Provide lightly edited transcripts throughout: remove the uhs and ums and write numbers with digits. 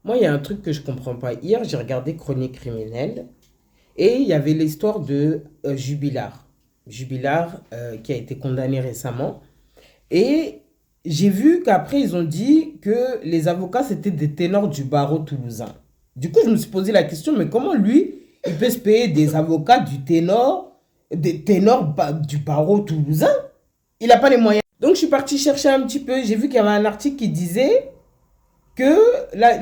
Moi, il y a un truc que je comprends pas. Hier, j'ai regardé Chronique criminelle et il y avait l'histoire de Jubilard. Jubilard qui a été condamné récemment. Et j'ai vu qu'après, ils ont dit que les avocats, c'était des ténors du barreau toulousain. Du coup, je me suis posé la question, mais comment lui, il peut se payer des avocats des ténors du barreau toulousain? Il n'a pas les moyens. Donc, je suis partie chercher un petit peu. J'ai vu qu'il y avait un article qui disait que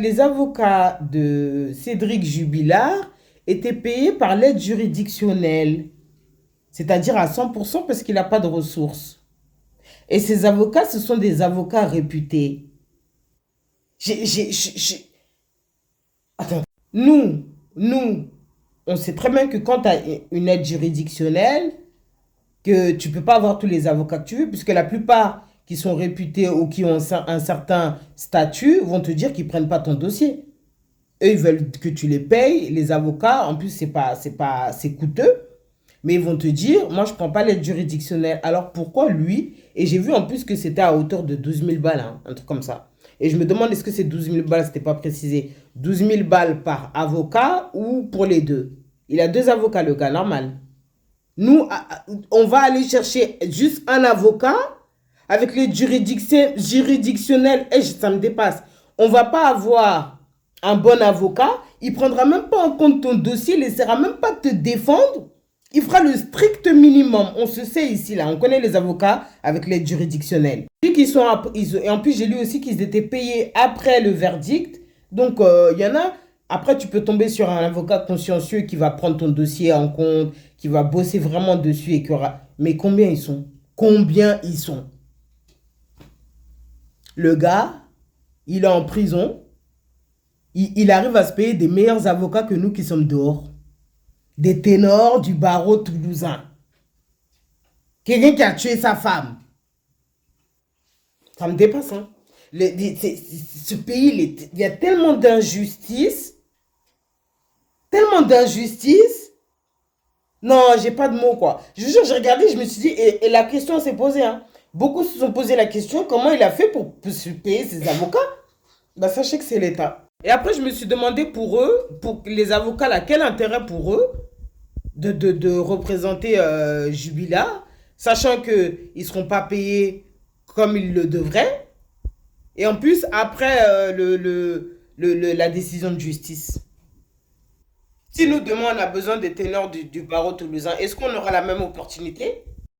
les avocats de Cédric Jubilard étaient payés par l'aide juridictionnelle, c'est-à-dire à 100% parce qu'il n'a pas de ressources. Et ces avocats, ce sont des avocats réputés. Attends, nous, on sait très bien que quand tu as une aide juridictionnelle, que tu peux pas avoir tous les avocats que tu veux, puisque la plupart qui sont réputés ou qui ont un certain statut vont te dire qu'ils prennent pas ton dossier. Eux, ils veulent que tu les payes. Les avocats, en plus, c'est coûteux. Mais ils vont te dire, moi, je prends pas l'aide juridictionnelle. Alors, pourquoi lui? Et j'ai vu en plus que c'était à hauteur de 12 000 balles, hein, un truc comme ça. Et je me demande, est-ce que ces 12 000 balles, c'était pas précisé 12 000 balles par avocat ou pour les deux? Il a deux avocats, le gars, normal. Nous, on va aller chercher juste un avocat avec les juridictionnels. Et ça me dépasse. On va pas avoir un bon avocat. Il prendra même pas en compte ton dossier. Il essaiera même pas de te défendre. Il fera le strict minimum. On se sait ici, là. On connaît les avocats avec l'aide juridictionnelle. Et en plus, j'ai lu aussi qu'ils étaient payés après le verdict. Donc, il y en a. Après, tu peux tomber sur un avocat consciencieux qui va prendre ton dossier en compte, qui va bosser vraiment dessus et qui aura... Mais combien ils sont? Combien ils sont? Le gars, il est en prison. Il arrive à se payer des meilleurs avocats que nous qui sommes dehors. Des ténors du barreau toulousain. Quelqu'un qui a tué sa femme. Ça me dépasse, hein. Ce pays, il y a tellement d'injustice. Tellement d'injustice. Non, j'ai pas de mots, quoi. Je vous jure, j'ai regardé, je me suis dit, et la question s'est posée, hein. Beaucoup se sont posé la question, comment il a fait pour se payer ses avocats? Bah, sachez que c'est l'État. Et après, je me suis demandé pour eux, pour les avocats là, quel intérêt pour eux de représenter Jubilat, sachant qu'ils ne seront pas payés comme ils le devraient. Et en plus, après la décision de justice. Si nous, demain, on a besoin des ténors du barreau toulousain, est-ce qu'on aura la même opportunité?